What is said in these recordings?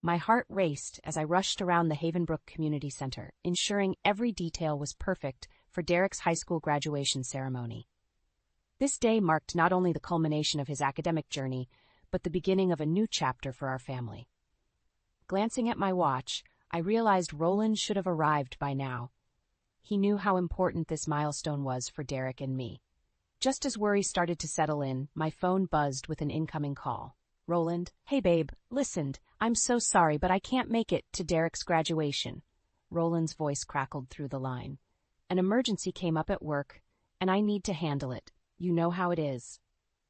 My heart raced as I rushed around the Havenbrook Community Center, ensuring every detail was perfect for Derek's high school graduation ceremony. This day marked not only the culmination of his academic journey, but the beginning of a new chapter for our family. Glancing at my watch, I realized Roland should have arrived by now. He knew how important this milestone was for Derek and me. Just as worry started to settle in, my phone buzzed with an incoming call. Roland, "Hey babe, listen, I'm so sorry, but I can't make it to Derek's graduation." Roland's voice crackled through the line. "An emergency came up at work, and I need to handle it. You know how it is."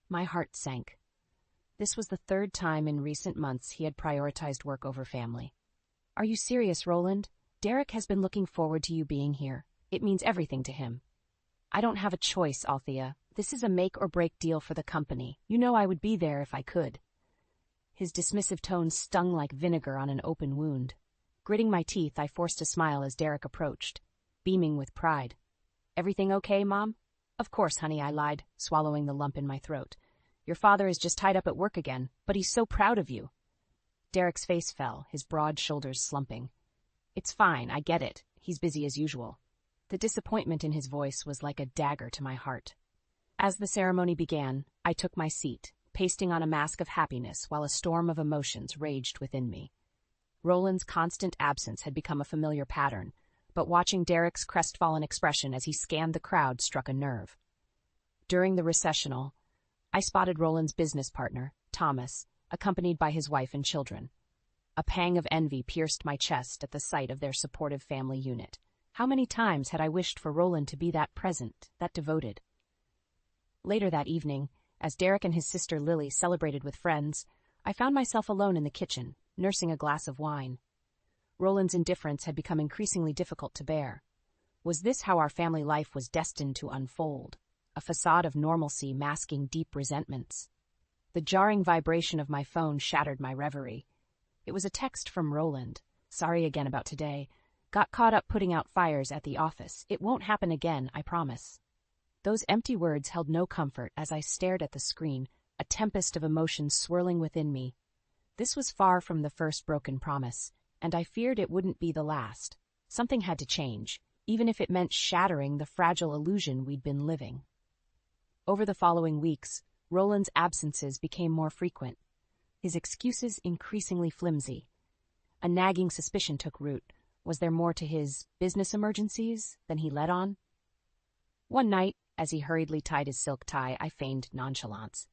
My heart sank. This was the third time in recent months he had prioritized work over family. "Are you serious, Roland? Derek has been looking forward to you being here. It means everything to him." "I don't have a choice, Althea. This is a make-or-break deal for the company. You know I would be there if I could." His dismissive tone stung like vinegar on an open wound. Gritting my teeth, I forced a smile as Derek approached, beaming with pride. "Everything okay, Mom?" "Of course, honey," I lied, swallowing the lump in my throat. "Your father is just tied up at work again, but he's so proud of you." Derek's face fell, his broad shoulders slumping. "It's fine, I get it. He's busy as usual." The disappointment in his voice was like a dagger to my heart. As the ceremony began, I took my seat, pasting on a mask of happiness while a storm of emotions raged within me. Roland's constant absence had become a familiar pattern, but watching Derek's crestfallen expression as he scanned the crowd struck a nerve. During the recessional, I spotted Roland's business partner, Thomas, accompanied by his wife and children. A pang of envy pierced my chest at the sight of their supportive family unit. How many times had I wished for Roland to be that present, that devoted? Later that evening, as Derek and his sister Lily celebrated with friends, I found myself alone in the kitchen, nursing a glass of wine. Roland's indifference had become increasingly difficult to bear. Was this how our family life was destined to unfold? A facade of normalcy masking deep resentments? The jarring vibration of my phone shattered my reverie. It was a text from Roland. "Sorry again about today. Got caught up putting out fires at the office. It won't happen again, I promise." Those empty words held no comfort as I stared at the screen, a tempest of emotions swirling within me. This was far from the first broken promise, and I feared it wouldn't be the last. Something had to change, even if it meant shattering the fragile illusion we'd been living. Over the following weeks, Roland's absences became more frequent, his excuses increasingly flimsy. A nagging suspicion took root. Was there more to his business emergencies than he let on? One night, as he hurriedly tied his silk tie, I feigned nonchalance.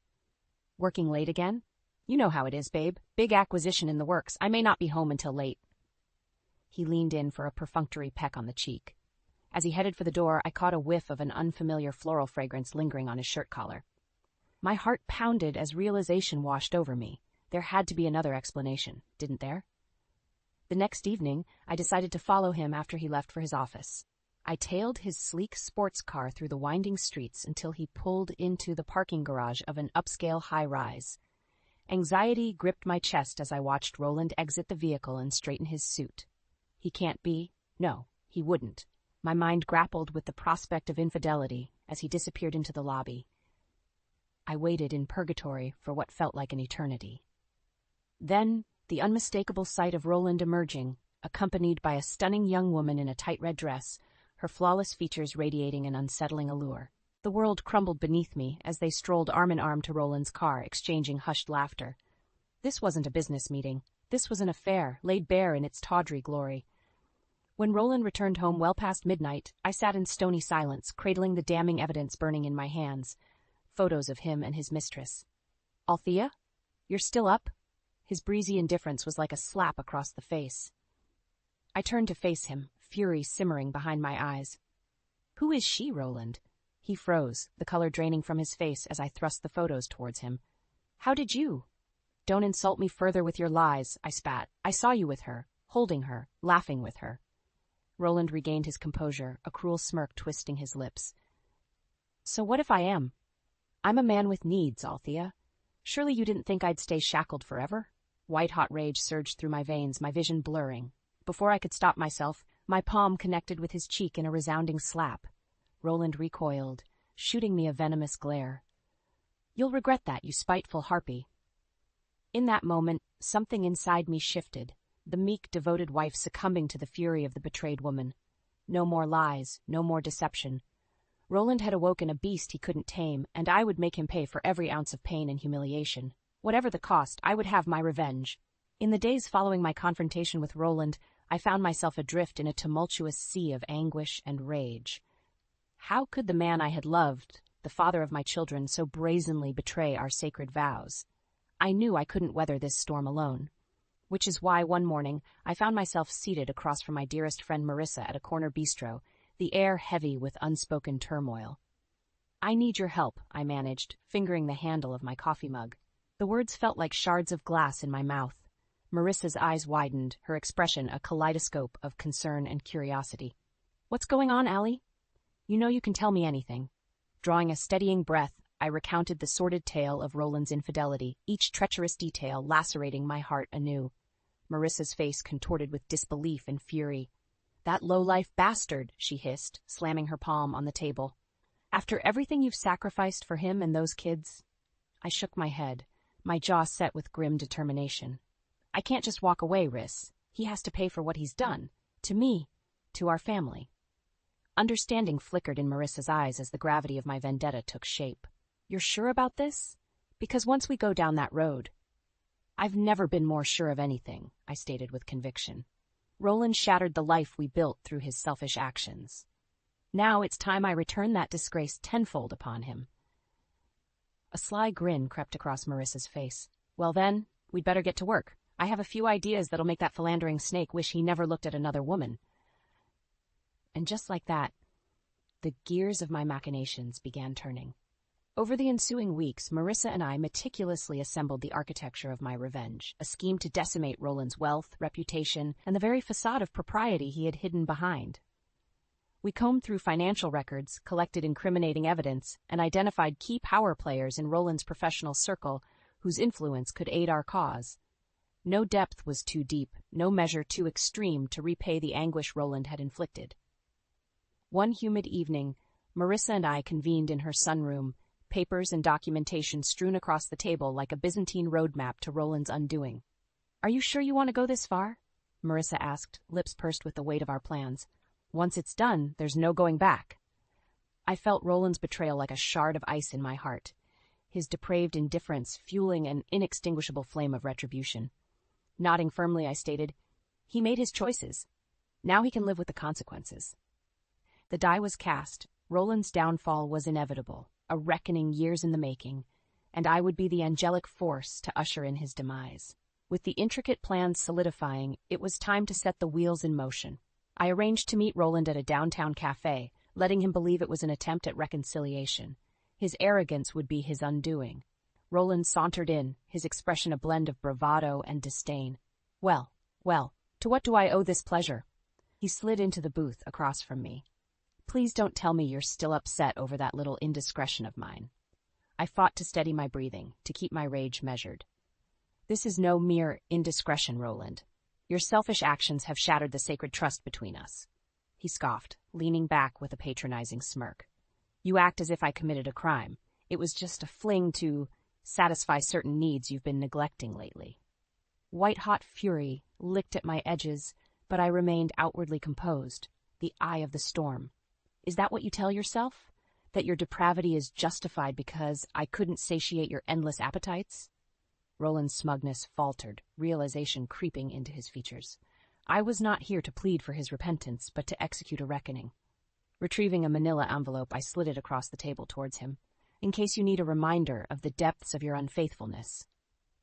"Working late again? You know how it is, babe. Big acquisition in the works. I may not be home until late." He leaned in for a perfunctory peck on the cheek. As he headed for the door, I caught a whiff of an unfamiliar floral fragrance lingering on his shirt collar. My heart pounded as realization washed over me. There had to be another explanation, didn't there? The next evening, I decided to follow him after he left for his office. I tailed his sleek sports car through the winding streets until he pulled into the parking garage of an upscale high-rise. Anxiety gripped my chest as I watched Roland exit the vehicle and straighten his suit. He can't be. No, he wouldn't. My mind grappled with the prospect of infidelity as he disappeared into the lobby. I waited in purgatory for what felt like an eternity. Then, the unmistakable sight of Roland emerging, accompanied by a stunning young woman in a tight red dress, her flawless features radiating an unsettling allure. The world crumbled beneath me as they strolled arm-in-arm to Roland's car, exchanging hushed laughter. This wasn't a business meeting. This was an affair, laid bare in its tawdry glory. When Roland returned home well past midnight, I sat in stony silence, cradling the damning evidence burning in my hands. Photos of him and his mistress. "Althea? You're still up?" His breezy indifference was like a slap across the face. I turned to face him, fury simmering behind my eyes. "Who is she, Roland?" He froze, the color draining from his face as I thrust the photos towards him. "How did you?" "Don't insult me further with your lies," I spat. "I saw you with her, holding her, laughing with her." Roland regained his composure, a cruel smirk twisting his lips. "So what if I am? I'm a man with needs, Althea. Surely you didn't think I'd stay shackled forever?" White-hot rage surged through my veins, my vision blurring. Before I could stop myself, my palm connected with his cheek in a resounding slap. Roland recoiled, shooting me a venomous glare. "You'll regret that, you spiteful harpy." In that moment, something inside me shifted, the meek, devoted wife succumbing to the fury of the betrayed woman. No more lies, no more deception. Roland had awoken a beast he couldn't tame, and I would make him pay for every ounce of pain and humiliation. Whatever the cost, I would have my revenge. In the days following my confrontation with Roland, I found myself adrift in a tumultuous sea of anguish and rage. How could the man I had loved, the father of my children, so brazenly betray our sacred vows? I knew I couldn't weather this storm alone. Which is why one morning I found myself seated across from my dearest friend Marissa at a corner bistro, the air heavy with unspoken turmoil. "I need your help," I managed, fingering the handle of my coffee mug. The words felt like shards of glass in my mouth. Marissa's eyes widened, her expression a kaleidoscope of concern and curiosity. "What's going on, Allie? You know you can tell me anything." Drawing a steadying breath, I recounted the sordid tale of Roland's infidelity, each treacherous detail lacerating my heart anew. Marissa's face contorted with disbelief and fury. "That low-life bastard," she hissed, slamming her palm on the table. "After everything you've sacrificed for him and those kids?" I shook my head, my jaw set with grim determination. "I can't just walk away, Riss. He has to pay for what he's done. To me, to our family." Understanding flickered in Marissa's eyes as the gravity of my vendetta took shape. "You're sure about this? Because once we go down that road—" "I've never been more sure of anything," I stated with conviction. "Roland shattered the life we built through his selfish actions. Now it's time I return that disgrace tenfold upon him." A sly grin crept across Marissa's face. "Well then, we'd better get to work. I have a few ideas that'll make that philandering snake wish he never looked at another woman." And just like that, the gears of my machinations began turning. Over the ensuing weeks, Marissa and I meticulously assembled the architecture of my revenge, a scheme to decimate Roland's wealth, reputation, and the very facade of propriety he had hidden behind. We combed through financial records, collected incriminating evidence, and identified key power players in Roland's professional circle whose influence could aid our cause. No depth was too deep, no measure too extreme to repay the anguish Roland had inflicted. One humid evening, Marissa and I convened in her sunroom, papers and documentation strewn across the table like a Byzantine roadmap to Roland's undoing. "Are you sure you want to go this far?" Marissa asked, lips pursed with the weight of our plans. "Once it's done, there's no going back." I felt Roland's betrayal like a shard of ice in my heart, his depraved indifference fueling an inextinguishable flame of retribution. Nodding firmly, I stated, "He made his choices. Now he can live with the consequences." The die was cast. Roland's downfall was inevitable, a reckoning years in the making, and I would be the angelic force to usher in his demise. With the intricate plans solidifying, it was time to set the wheels in motion. I arranged to meet Roland at a downtown cafe, letting him believe it was an attempt at reconciliation. His arrogance would be his undoing. Roland sauntered in, his expression a blend of bravado and disdain. Well, to what do I owe this pleasure?" He slid into the booth across from me. "Please don't tell me you're still upset over that little indiscretion of mine." I fought to steady my breathing, to keep my rage measured. "This is no mere indiscretion, Roland. Your selfish actions have shattered the sacred trust between us." He scoffed, leaning back with a patronizing smirk. "You act as if I committed a crime. It was just a fling to satisfy certain needs you've been neglecting lately." White-hot fury licked at my edges, but I remained outwardly composed, the eye of the storm. "Is that what you tell yourself? That your depravity is justified because I couldn't satiate your endless appetites?" Roland's smugness faltered, realization creeping into his features. I was not here to plead for his repentance, but to execute a reckoning. Retrieving a manila envelope, I slid it across the table towards him. "In case you need a reminder of the depths of your unfaithfulness."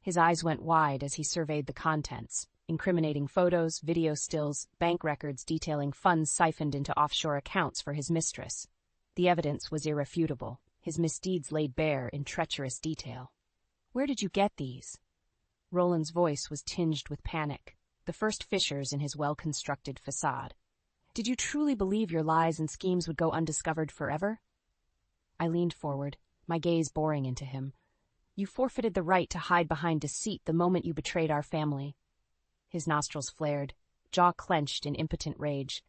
His eyes went wide as he surveyed the contents, incriminating photos, video stills, bank records detailing funds siphoned into offshore accounts for his mistress. The evidence was irrefutable, his misdeeds laid bare in treacherous detail. "Where did you get these?" Roland's voice was tinged with panic, the first fissures in his well-constructed facade. "Did you truly believe your lies and schemes would go undiscovered forever?" I leaned forward, my gaze boring into him. "You forfeited the right to hide behind deceit the moment you betrayed our family." His nostrils flared, jaw clenched in impotent rage.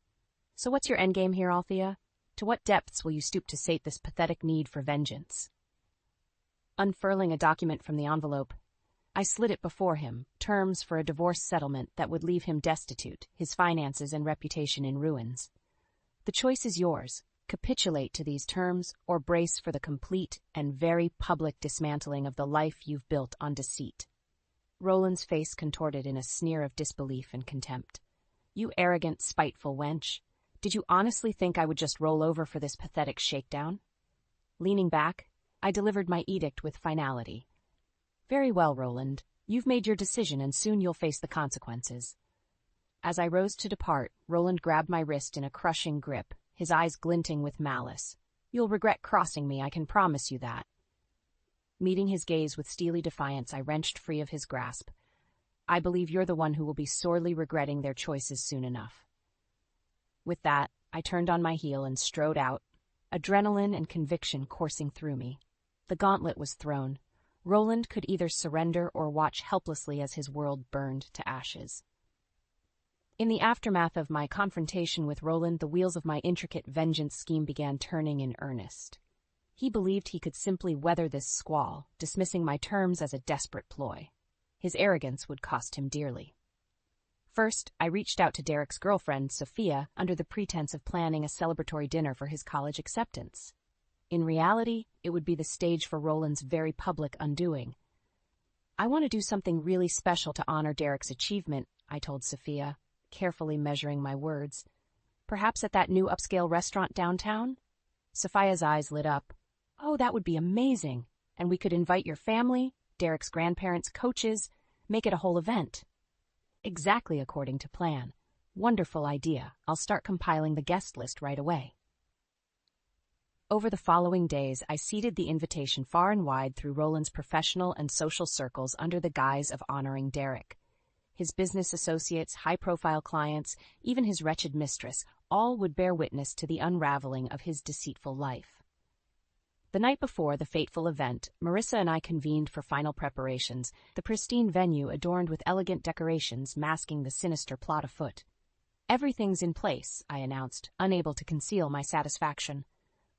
"So what's your endgame here, Althea? To what depths will you stoop to sate this pathetic need for vengeance?" Unfurling a document from the envelope, I slid it before him, terms for a divorce settlement that would leave him destitute, his finances and reputation in ruins. The choice is yours. Capitulate to these terms or brace for the complete and very public dismantling of the life you've built on deceit. Roland's face contorted in a sneer of disbelief and contempt. You arrogant, spiteful wench. Did you honestly think I would just roll over for this pathetic shakedown? Leaning back, I delivered my edict with finality. Very well, Roland. You've made your decision and soon you'll face the consequences. As I rose to depart, Roland grabbed my wrist in a crushing grip, his eyes glinting with malice. You'll regret crossing me, I can promise you that. Meeting his gaze with steely defiance, I wrenched free of his grasp. I believe you're the one who will be sorely regretting their choices soon enough. With that, I turned on my heel and strode out, adrenaline and conviction coursing through me. The gauntlet was thrown. Roland could either surrender or watch helplessly as his world burned to ashes. In the aftermath of my confrontation with Roland, the wheels of my intricate vengeance scheme began turning in earnest. He believed he could simply weather this squall, dismissing my terms as a desperate ploy. His arrogance would cost him dearly. First, I reached out to Derek's girlfriend, Sophia, under the pretense of planning a celebratory dinner for his college acceptance. In reality, it would be the stage for Roland's very public undoing. I want to do something really special to honor Derek's achievement, I told Sophia, carefully measuring my words. Perhaps at that new upscale restaurant downtown? Sophia's eyes lit up. Oh, that would be amazing. And we could invite your family, Derek's grandparents, coaches, make it a whole event. Exactly according to plan. Wonderful idea. I'll start compiling the guest list right away. Over the following days, I seeded the invitation far and wide through Roland's professional and social circles under the guise of honoring Derek. His business associates, high-profile clients, even his wretched mistress, all would bear witness to the unraveling of his deceitful life. The night before the fateful event, Marissa and I convened for final preparations, the pristine venue adorned with elegant decorations masking the sinister plot afoot. Everything's in place, I announced, unable to conceal my satisfaction.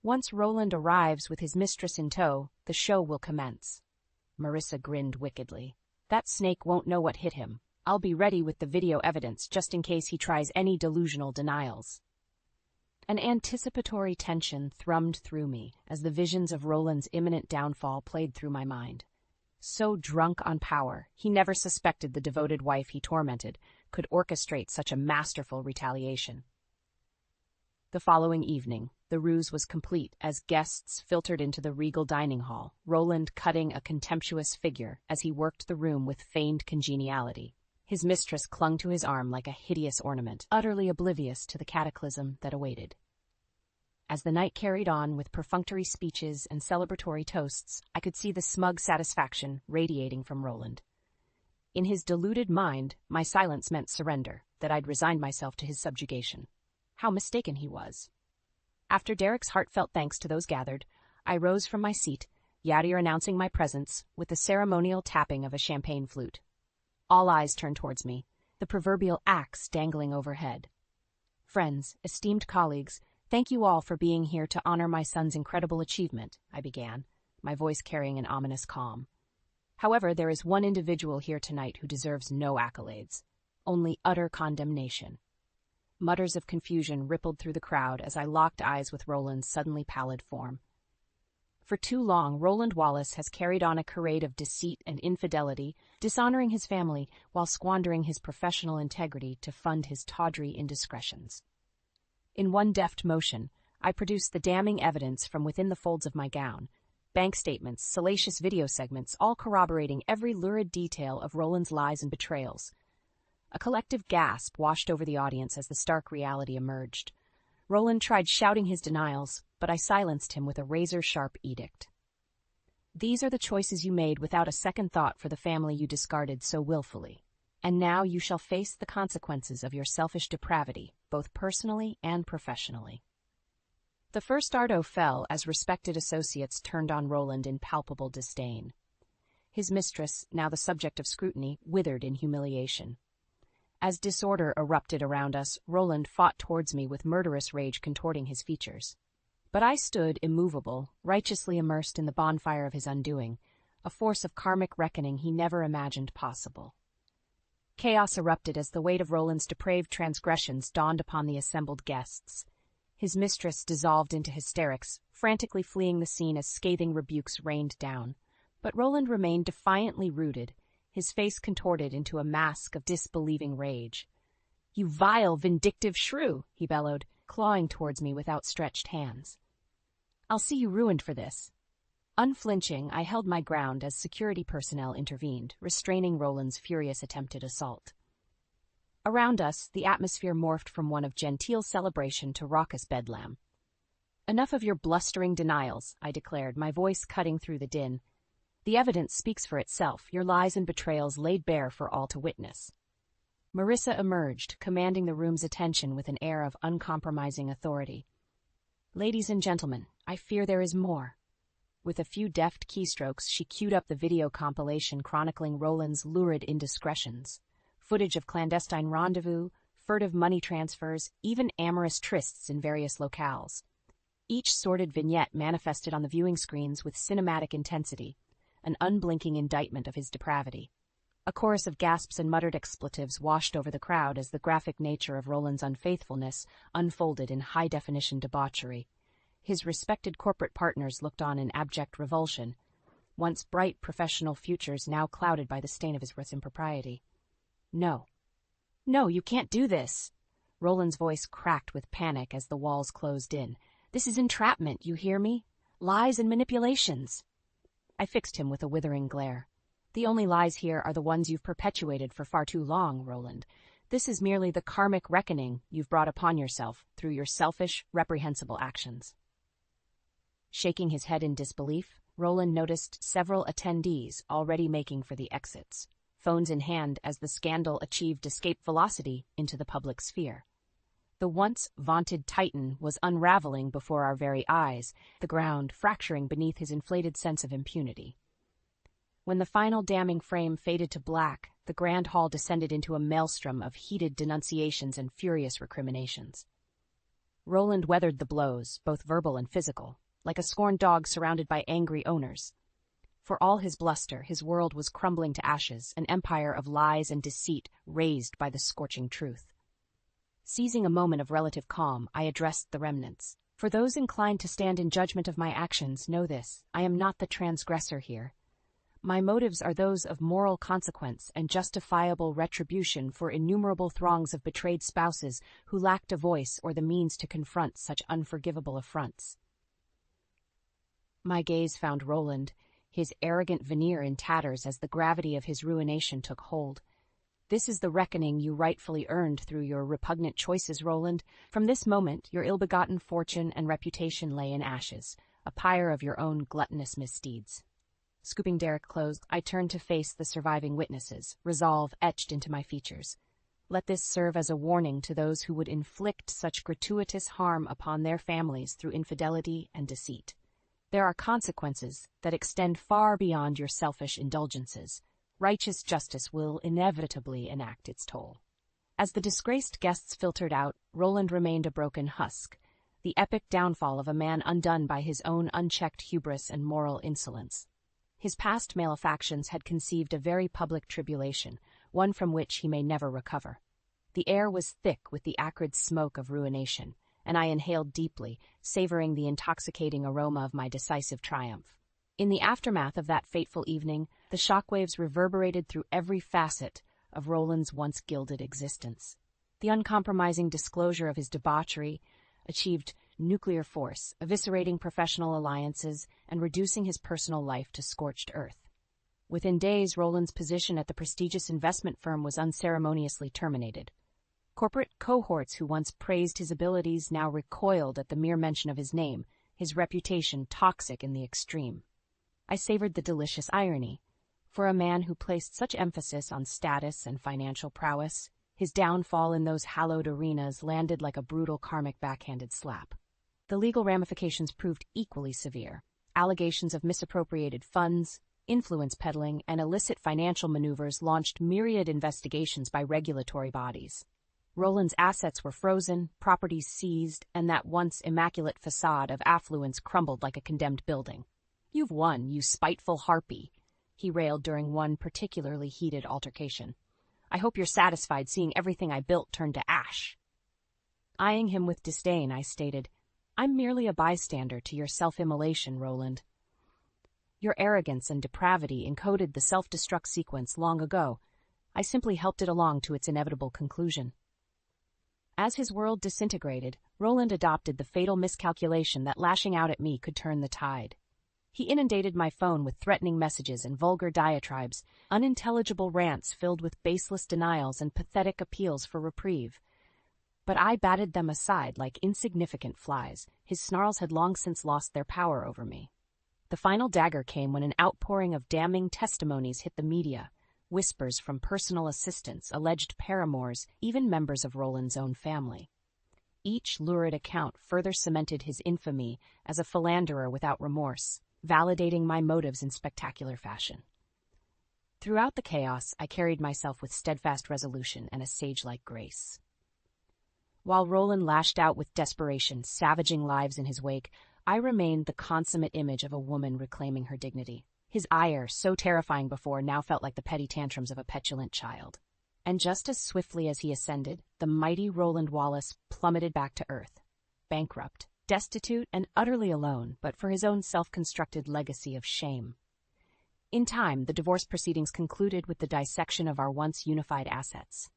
Once Roland arrives with his mistress in tow, the show will commence. Marissa grinned wickedly. That snake won't know what hit him. I'll be ready with the video evidence just in case he tries any delusional denials. An anticipatory tension thrummed through me as the visions of Roland's imminent downfall played through my mind. So drunk on power, he never suspected the devoted wife he tormented could orchestrate such a masterful retaliation. The following evening, the ruse was complete as guests filtered into the regal dining hall, Roland cutting a contemptuous figure as he worked the room with feigned congeniality. His mistress clung to his arm like a hideous ornament, utterly oblivious to the cataclysm that awaited. As the night carried on with perfunctory speeches and celebratory toasts, I could see the smug satisfaction radiating from Roland. In his deluded mind, my silence meant surrender, that I'd resigned myself to his subjugation. How mistaken he was. After Derek's heartfelt thanks to those gathered, I rose from my seat, Yadier announcing my presence with the ceremonial tapping of a champagne flute. All eyes turned towards me, the proverbial axe dangling overhead. Friends, esteemed colleagues, thank you all for being here to honor my son's incredible achievement, I began, my voice carrying an ominous calm. However, there is one individual here tonight who deserves no accolades, only utter condemnation. Mutters of confusion rippled through the crowd as I locked eyes with Roland's suddenly pallid form. For too long, Roland Wallace has carried on a charade of deceit and infidelity, dishonoring his family while squandering his professional integrity to fund his tawdry indiscretions. In one deft motion, I produced the damning evidence from within the folds of my gown, bank statements, salacious video segments, all corroborating every lurid detail of Roland's lies and betrayals. A collective gasp washed over the audience as the stark reality emerged. Roland tried shouting his denials, but I silenced him with a razor-sharp edict. These are the choices you made without a second thought for the family you discarded so willfully. And now you shall face the consequences of your selfish depravity, both personally and professionally. The first ardo fell as respected associates turned on Roland in palpable disdain. His mistress, now the subject of scrutiny, withered in humiliation. As disorder erupted around us, Roland fought towards me with murderous rage contorting his features. But I stood immovable, righteously immersed in the bonfire of his undoing, a force of karmic reckoning he never imagined possible. Chaos erupted as the weight of Roland's depraved transgressions dawned upon the assembled guests. His mistress dissolved into hysterics, frantically fleeing the scene as scathing rebukes rained down. But Roland remained defiantly rooted, his face contorted into a mask of disbelieving rage. "You vile, vindictive shrew!" he bellowed, clawing towards me with outstretched hands. "I'll see you ruined for this." Unflinching, I held my ground as security personnel intervened, restraining Roland's furious attempted assault. Around us, the atmosphere morphed from one of genteel celebration to raucous bedlam. "Enough of your blustering denials," I declared, my voice cutting through the din. "The evidence speaks for itself, your lies and betrayals laid bare for all to witness." Marissa emerged, commanding the room's attention with an air of uncompromising authority. "Ladies and gentlemen, I fear there is more." With a few deft keystrokes, she queued up the video compilation chronicling Roland's lurid indiscretions. Footage of clandestine rendezvous, furtive money transfers, even amorous trysts in various locales. Each sordid vignette manifested on the viewing screens with cinematic intensity, an unblinking indictment of his depravity. A chorus of gasps and muttered expletives washed over the crowd as the graphic nature of Roland's unfaithfulness unfolded in high-definition debauchery. His respected corporate partners looked on in abject revulsion, once bright professional futures now clouded by the stain of his impropriety. "No. No, you can't do this!" Roland's voice cracked with panic as the walls closed in. "This is entrapment, you hear me? Lies and manipulations." I fixed him with a withering glare. "The only lies here are the ones you've perpetuated for far too long, Roland. This is merely the karmic reckoning you've brought upon yourself through your selfish, reprehensible actions." Shaking his head in disbelief, Roland noticed several attendees already making for the exits, phones in hand as the scandal achieved escape velocity into the public sphere. The once vaunted titan was unraveling before our very eyes, the ground fracturing beneath his inflated sense of impunity. When the final damning frame faded to black, the grand hall descended into a maelstrom of heated denunciations and furious recriminations. Roland weathered the blows, both verbal and physical, like a scorned dog surrounded by angry owners. For all his bluster, his world was crumbling to ashes, an empire of lies and deceit razed by the scorching truth. Seizing a moment of relative calm, I addressed the remnants. "For those inclined to stand in judgment of my actions, know this: I am not the transgressor here. My motives are those of moral consequence and justifiable retribution for innumerable throngs of betrayed spouses who lacked a voice or the means to confront such unforgivable affronts." My gaze found Roland, his arrogant veneer in tatters as the gravity of his ruination took hold. "This is the reckoning you rightfully earned through your repugnant choices, Roland. From this moment, your ill-begotten fortune and reputation lay in ashes, a pyre of your own gluttonous misdeeds." Scooping Derek close, I turned to face the surviving witnesses, resolve etched into my features. Let this serve as a warning to those who would inflict such gratuitous harm upon their families through infidelity and deceit. There are consequences that extend far beyond your selfish indulgences. Righteous justice will inevitably enact its toll. As the disgraced guests filtered out, Roland remained a broken husk, the epic downfall of a man undone by his own unchecked hubris and moral insolence. His past malefactions had conceived a very public tribulation, one from which he may never recover. The air was thick with the acrid smoke of ruination, and I inhaled deeply, savoring the intoxicating aroma of my decisive triumph. In the aftermath of that fateful evening, the shockwaves reverberated through every facet of Roland's once gilded existence. The uncompromising disclosure of his debauchery achieved nuclear force, eviscerating professional alliances and reducing his personal life to scorched earth. Within days, Roland's position at the prestigious investment firm was unceremoniously terminated. Corporate cohorts who once praised his abilities now recoiled at the mere mention of his name, his reputation toxic in the extreme. I savored the delicious irony. For a man who placed such emphasis on status and financial prowess, his downfall in those hallowed arenas landed like a brutal karmic backhanded slap. The legal ramifications proved equally severe. Allegations of misappropriated funds, influence peddling, and illicit financial maneuvers launched myriad investigations by regulatory bodies. Roland's assets were frozen, properties seized, and that once immaculate facade of affluence crumbled like a condemned building. "You've won, you spiteful harpy," he railed during one particularly heated altercation. "I hope you're satisfied seeing everything I built turn to ash." Eyeing him with disdain, I stated, "I'm merely a bystander to your self-immolation, Roland. Your arrogance and depravity encoded the self-destruct sequence long ago. I simply helped it along to its inevitable conclusion." As his world disintegrated, Roland adopted the fatal miscalculation that lashing out at me could turn the tide. He inundated my phone with threatening messages and vulgar diatribes, unintelligible rants filled with baseless denials and pathetic appeals for reprieve. But I batted them aside like insignificant flies. His snarls had long since lost their power over me. The final dagger came when an outpouring of damning testimonies hit the media. Whispers from personal assistants, alleged paramours, even members of Roland's own family. Each lurid account further cemented his infamy as a philanderer without remorse, validating my motives in spectacular fashion. Throughout the chaos, I carried myself with steadfast resolution and a sage-like grace. While Roland lashed out with desperation, savaging lives in his wake, I remained the consummate image of a woman reclaiming her dignity. His ire, so terrifying before, now felt like the petty tantrums of a petulant child. And just as swiftly as he ascended, the mighty Roland Wallace plummeted back to earth, bankrupt, destitute, and utterly alone, but for his own self-constructed legacy of shame. In time, the divorce proceedings concluded with the dissection of our once unified assets.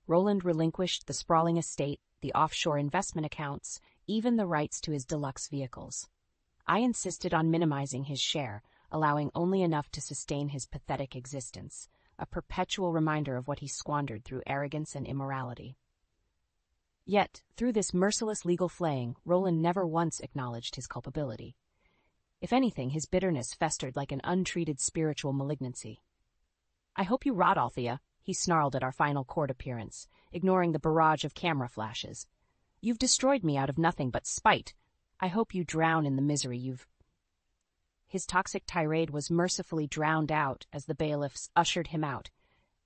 Roland relinquished the sprawling estate, the offshore investment accounts, even the rights to his deluxe vehicles. I insisted on minimizing his share, allowing only enough to sustain his pathetic existence, a perpetual reminder of what he squandered through arrogance and immorality. Yet, through this merciless legal flaying, Roland never once acknowledged his culpability. If anything, his bitterness festered like an untreated spiritual malignancy. "I hope you rot, Althea," he snarled at our final court appearance, ignoring the barrage of camera flashes. "You've destroyed me out of nothing but spite. I hope you drown in the misery you've—" His toxic tirade was mercifully drowned out as the bailiffs ushered him out,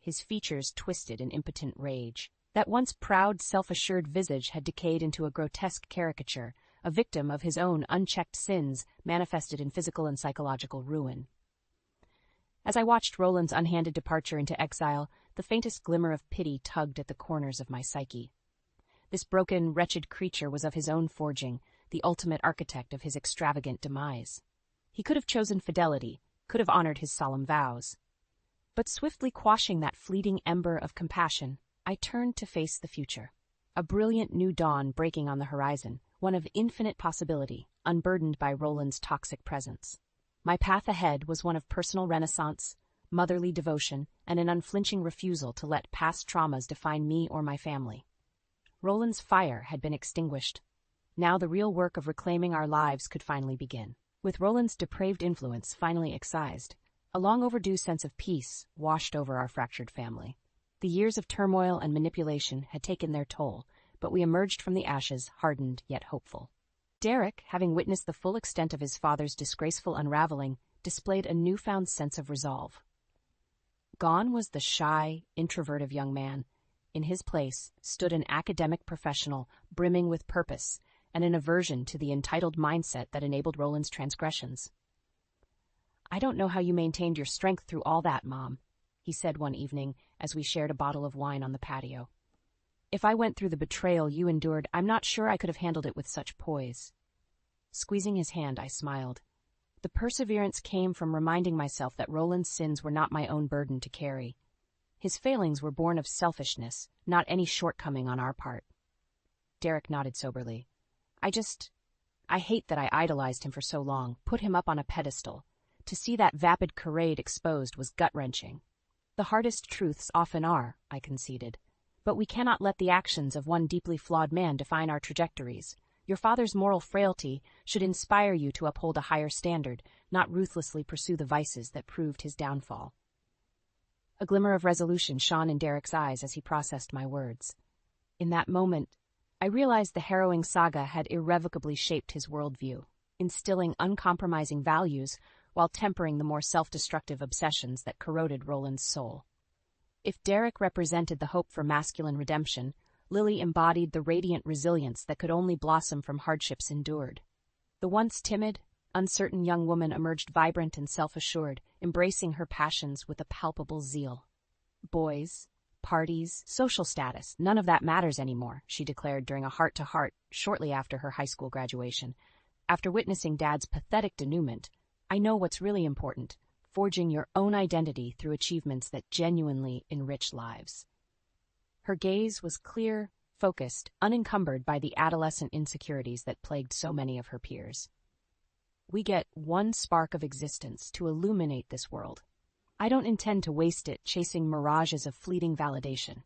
his features twisted in impotent rage. That once proud, self-assured visage had decayed into a grotesque caricature, a victim of his own unchecked sins manifested in physical and psychological ruin. As I watched Roland's unhanded departure into exile, the faintest glimmer of pity tugged at the corners of my psyche. This broken, wretched creature was of his own forging, the ultimate architect of his extravagant demise. He could have chosen fidelity, could have honored his solemn vows. But swiftly quashing that fleeting ember of compassion, I turned to face the future. A brilliant new dawn breaking on the horizon, one of infinite possibility, unburdened by Roland's toxic presence. My path ahead was one of personal renaissance, motherly devotion, and an unflinching refusal to let past traumas define me or my family. Roland's fire had been extinguished. Now the real work of reclaiming our lives could finally begin. With Roland's depraved influence finally excised, a long overdue sense of peace washed over our fractured family. The years of turmoil and manipulation had taken their toll, but we emerged from the ashes hardened yet hopeful. Derek, having witnessed the full extent of his father's disgraceful unraveling, displayed a newfound sense of resolve. Gone was the shy, introverted young man. In his place stood an academic professional brimming with purpose and an aversion to the entitled mindset that enabled Roland's transgressions. "I don't know how you maintained your strength through all that, Mom," he said one evening as we shared a bottle of wine on the patio. "If I went through the betrayal you endured, I'm not sure I could have handled it with such poise." Squeezing his hand, I smiled. The perseverance came from reminding myself that Roland's sins were not my own burden to carry. His failings were born of selfishness, not any shortcoming on our part. Derek nodded soberly. I hate that I idolized him for so long, put him up on a pedestal. To see that vapid charade exposed was gut-wrenching. The hardest truths often are, I conceded. But we cannot let the actions of one deeply flawed man define our trajectories. Your father's moral frailty should inspire you to uphold a higher standard, not ruthlessly pursue the vices that proved his downfall. A glimmer of resolution shone in Derek's eyes as he processed my words. In that moment, I realized the harrowing saga had irrevocably shaped his worldview, instilling uncompromising values while tempering the more self-destructive obsessions that corroded Roland's soul. If Derek represented the hope for masculine redemption, Lily embodied the radiant resilience that could only blossom from hardships endured. The once timid, uncertain young woman emerged vibrant and self-assured, embracing her passions with a palpable zeal. Boys, parties, social status, none of that matters anymore, she declared during a heart-to-heart shortly after her high school graduation. After witnessing Dad's pathetic denouement, I know what's really important: forging your own identity through achievements that genuinely enrich lives. Her gaze was clear, focused, unencumbered by the adolescent insecurities that plagued so many of her peers. We get one spark of existence to illuminate this world. I don't intend to waste it chasing mirages of fleeting validation.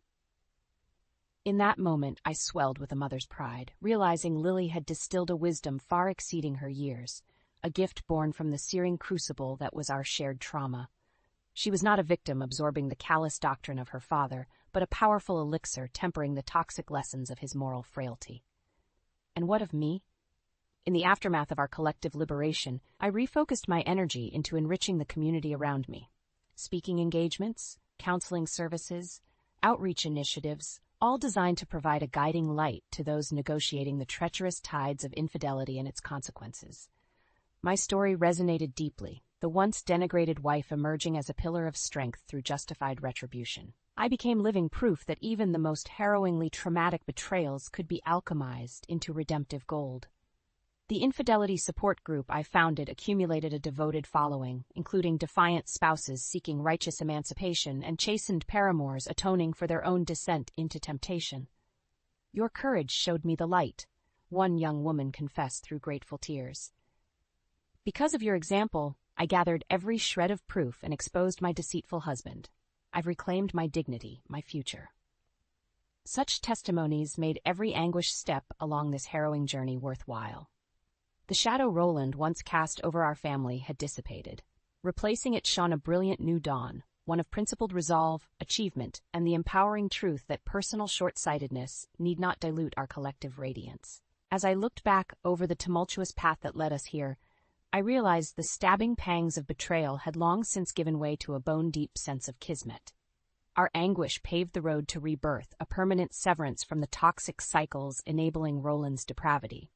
In that moment, I swelled with a mother's pride, realizing Lily had distilled a wisdom far exceeding her years, a gift born from the searing crucible that was our shared trauma. She was not a victim absorbing the callous doctrine of her father, but a powerful elixir tempering the toxic lessons of his moral frailty. And what of me? In the aftermath of our collective liberation, I refocused my energy into enriching the community around me. Speaking engagements, counseling services, outreach initiatives, all designed to provide a guiding light to those negotiating the treacherous tides of infidelity and its consequences. My story resonated deeply, the once denigrated wife emerging as a pillar of strength through justified retribution. I became living proof that even the most harrowingly traumatic betrayals could be alchemized into redemptive gold. The infidelity support group I founded accumulated a devoted following, including defiant spouses seeking righteous emancipation and chastened paramours atoning for their own descent into temptation. "Your courage showed me the light," one young woman confessed through grateful tears. "Because of your example, I gathered every shred of proof and exposed my deceitful husband. I've reclaimed my dignity, my future." Such testimonies made every anguished step along this harrowing journey worthwhile. The shadow Roland once cast over our family had dissipated. Replacing it shone a brilliant new dawn, one of principled resolve, achievement, and the empowering truth that personal short-sightedness need not dilute our collective radiance. As I looked back over the tumultuous path that led us here, I realized the stabbing pangs of betrayal had long since given way to a bone-deep sense of kismet. Our anguish paved the road to rebirth, a permanent severance from the toxic cycles enabling Roland's depravity.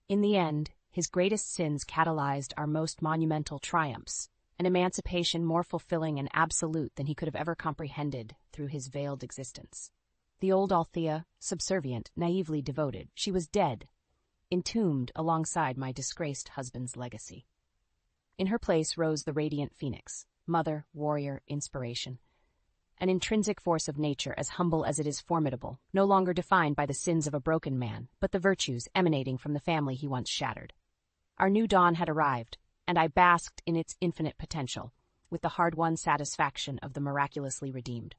In the end, his greatest sins catalyzed our most monumental triumphs, an emancipation more fulfilling and absolute than he could have ever comprehended through his veiled existence. The old Althea, subservient, naively devoted, she was dead, entombed alongside my disgraced husband's legacy. In her place rose the radiant phoenix, mother, warrior, inspiration. An intrinsic force of nature as humble as it is formidable, no longer defined by the sins of a broken man, but the virtues emanating from the family he once shattered. Our new dawn had arrived, and I basked in its infinite potential, with the hard-won satisfaction of the miraculously redeemed.